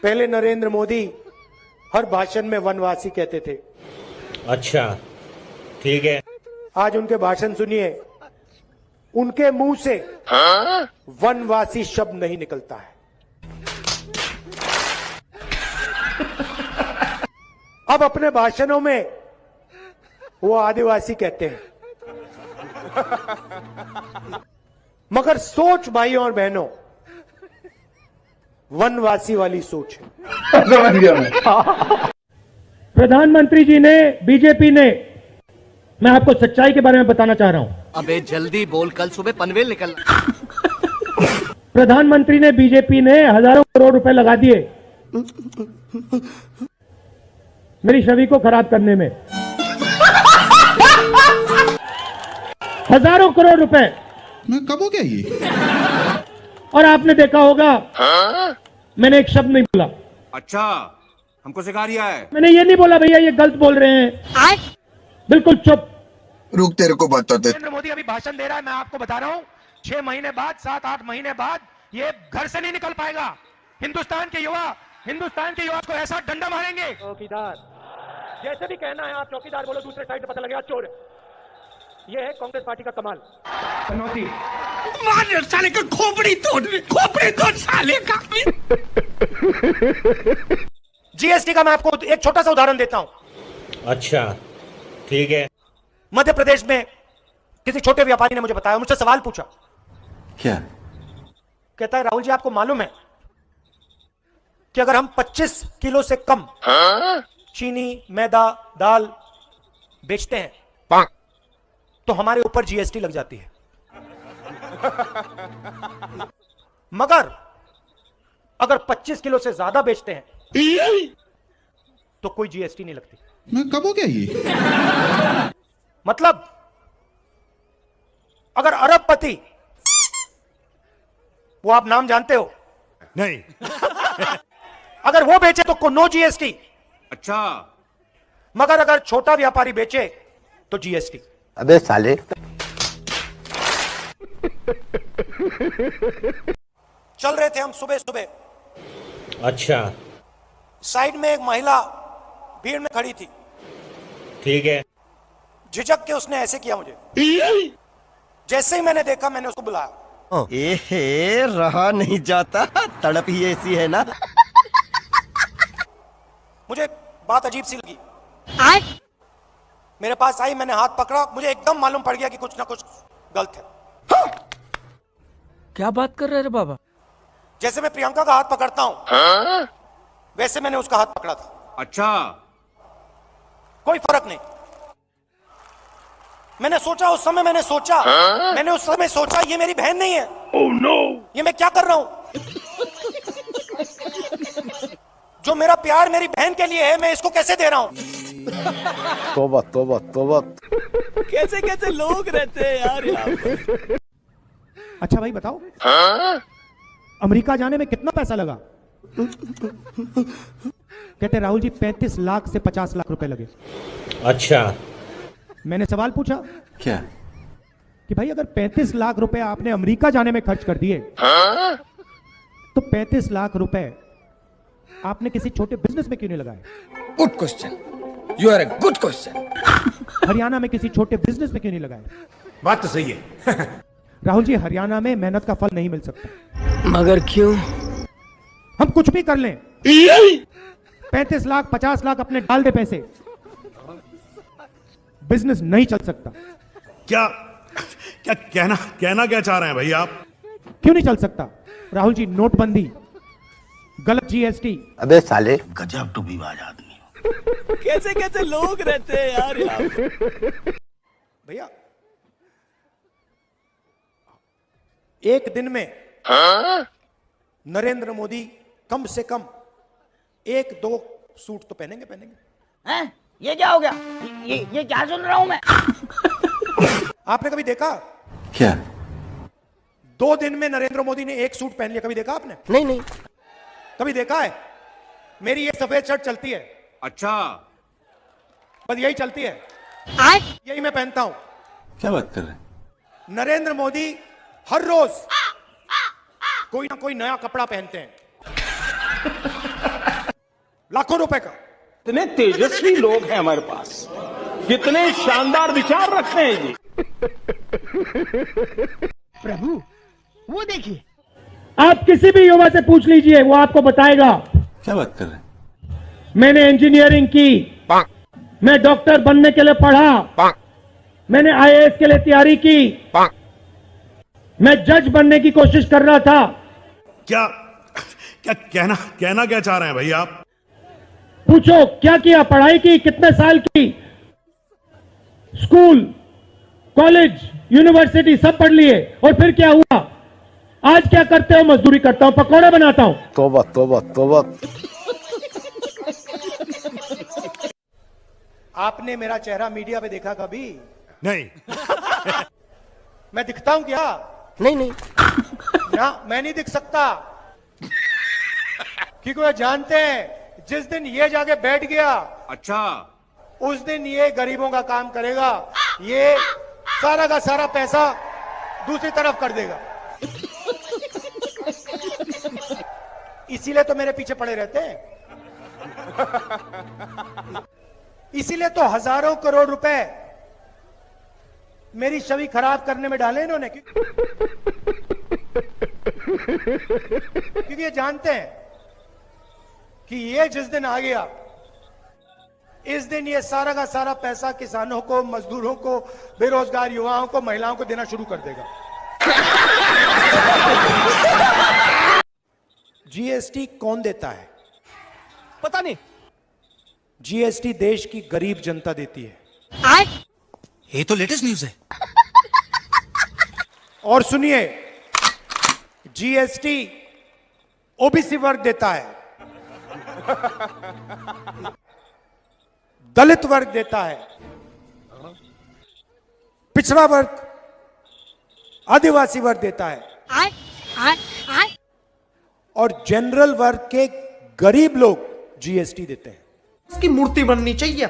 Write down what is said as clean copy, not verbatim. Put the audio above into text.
पहले नरेंद्र मोदी हर भाषण में वनवासी कहते थे। अच्छा, ठीक है। आज उनके भाषण सुनिए, उनके मुंह से वनवासी शब्द नहीं निकलता है। अब अपने भाषणों में वो आदिवासी कहते हैं। मगर सोच भाइयों और बहनों, वनवासी वाली सोच है। समझ गया मैं। प्रधानमंत्री जी ने, बीजेपी ने, मैं आपको सच्चाई के बारे में बताना चाह रहा हूं। अबे जल्दी बोल, कल सुबह पनवेल निकलना। प्रधानमंत्री ने, बीजेपी ने हजारों करोड़ रुपए लगा दिए मेरी छवि को खराब करने में। हजारों करोड़ रुपए। मैं कब हो गया ये? और आपने देखा होगा, मैंने एक शब्द नहीं बोला। अच्छा, हमको सिखा रिया है। मैंने ये नहीं बोला भैया ये गलत बोल रहे हैं, बिल्कुल चुप। रुक, तेरे को बताते। नरेंद्र मोदी अभी भाषण दे रहा है, मैं आपको बता रहा हूं, 6 महीने बाद, 7-8 महीने बाद ये घर से नहीं निकल पाएगा। हिंदुस्तान के युवा को ऐसा डंडा मारेंगे। चौकीदार, जैसे भी कहना है आप चौकीदार बोलो, दूसरे साइड पता लगेगा चोर है। ये है कांग्रेस पार्टी का कमाल। पनौती मार साले का खोपड़ी तोड़ साले का। जीएसटी का मैं आपको एक छोटा सा उदाहरण देता हूं। अच्छा, ठीक है। मध्य प्रदेश में किसी छोटे व्यापारी ने मुझे बताया, मुझसे सवाल पूछा। क्या? कहता है, राहुल जी आपको मालूम है कि अगर हम 25 किलो से कम चीनी, मैदा, दाल बेचते हैं तो हमारे ऊपर जीएसटी लग जाती है, मगर अगर 25 किलो से ज्यादा बेचते हैं तो कोई जीएसटी नहीं लगती। मैं कब हो गया ये? मतलब अगर अरबपति, वो आप नाम जानते हो? नहीं। अगर वो बेचे तो नो जीएसटी। अच्छा, मगर अगर छोटा व्यापारी बेचे तो जीएसटी। अबे साले। चल रहे थे हम सुबह सुबह, अच्छा, साइड में एक महिला भीड़ में खड़ी थी। ठीक है। झिझक के उसने ऐसे किया मुझे। जैसे ही मैंने देखा, मैंने उसको बुलाया। एहे, रहा नहीं जाता, तड़प ही ऐसी है ना। मुझे बात अजीब सी लगी। मेरे पास आई, मैंने हाथ पकड़ा, मुझे एकदम मालूम पड़ गया कि कुछ ना कुछ गलत है। क्या बात कर रहे रे बाबा? जैसे मैं प्रियंका का हाथ पकड़ता हूं, वैसे मैंने उसका हाथ पकड़ा था। अच्छा, कोई फर्क नहीं। मैंने सोचा उस समय, मैंने उस समय सोचा ये मेरी बहन नहीं है। Oh, no! ये मैं क्या कर रहा हूं? जो मेरा प्यार मेरी बहन के लिए है, मैं इसको कैसे दे रहा हूं? तौबा तौबा तौबा। कैसे कैसे लोग रहते हैं यार यहाँ पर। अच्छा भाई बताओ, अमेरिका जाने में कितना पैसा लगा? कहते राहुल जी 35 लाख से 50 लाख रुपए लगे। अच्छा, मैंने सवाल पूछा, क्या? कि भाई अगर 35 लाख रुपए आपने अमेरिका जाने में खर्च कर दिए, तो 35 लाख रुपए आपने किसी छोटे बिजनेस में क्यों नहीं लगाए? Good question, you are a good question. Haryana में किसी छोटे बिजनेस में क्यों नहीं लगाए? बात तो सही है। राहुल जी, हरियाणा में मेहनत का फल नहीं मिल सकता। मगर क्यों? हम कुछ भी कर लें, 35 लाख 50 लाख अपने डाल दे पैसे, बिजनेस नहीं चल सकता। क्या क्या कहना क्या चाह रहे हैं भाई आप? क्यों नहीं चल सकता? राहुल जी, नोटबंदी, गलत जीएसटी। अबे साले। गजब टूबीबाज आदमी। कैसे कैसे लोग रहते हैं यार यहाँ पर। भैया, एक दिन में नरेंद्र मोदी कम से कम 1-2 सूट तो पहनेंगे। हैं? ये क्या हो गया? ये क्या सुन रहा हूं मैं? आपने कभी देखा? क्या? 2 दिन में नरेंद्र मोदी ने 1 सूट पहन लिया, कभी देखा आपने? नहीं। कभी देखा है? मेरी ये सफेद शर्ट चलती है। अच्छा, बस यही चलती है, यही मैं पहनता हूं। क्या बात कर रहे हैं? नरेंद्र मोदी हर रोज कोई ना कोई नया कपड़ा पहनते हैं। लाखों रुपए का। कितने तेजस्वी लोग हैं हमारे पास, कितने शानदार विचार रखते हैं जी। प्रभु वो देखिए, आप किसी भी युवा से पूछ लीजिए, वो आपको बताएगा। क्या बात कर रहे हैं? मैंने इंजीनियरिंग की, मैं डॉक्टर बनने के लिए पढ़ा, मैंने आईएएस के लिए तैयारी की, मैं जज बनने की कोशिश कर रहा था। क्या क्या कहना क्या चाह रहे हैं भाई आप? पूछो क्या किया, पढ़ाई की, कितने साल की, स्कूल, कॉलेज, यूनिवर्सिटी सब पढ़ लिए, और फिर क्या हुआ? आज क्या करते हो? मजदूरी करता हूं, पकौड़े बनाता हूं। तोबा तोबा तोबा। आपने मेरा चेहरा मीडिया पे देखा कभी? नहीं। मैं दिखता हूं क्या? नहीं नहीं, ना, मैं नहीं दिख सकता, क्योंकि वो जानते हैं जिस दिन ये जाके बैठ गया, अच्छा, उस दिन ये गरीबों का काम करेगा, ये सारा का सारा पैसा दूसरी तरफ कर देगा। इसीलिए तो मेरे पीछे पड़े रहते हैं, इसीलिए तो हजारों करोड़ रुपए मेरी छवि खराब करने में डाले इन्होंने, क्योंकि ये जानते हैं कि ये जिस दिन आ गया, इस दिन ये सारा का सारा पैसा किसानों को, मजदूरों को, बेरोजगार युवाओं को, महिलाओं को देना शुरू कर देगा। जीएसटी कौन देता है? पता नहीं, जीएसटी देश की गरीब जनता देती है। ये तो लेटेस्ट न्यूज़ है। और सुनिए, जीएसटी ओबीसी वर्ग देता है, दलित वर्ग देता है, पिछड़ा वर्ग, आदिवासी वर्ग देता है, और जनरल वर्ग के गरीब लोग जीएसटी देते हैं। इसकी मूर्ति बननी चाहिए।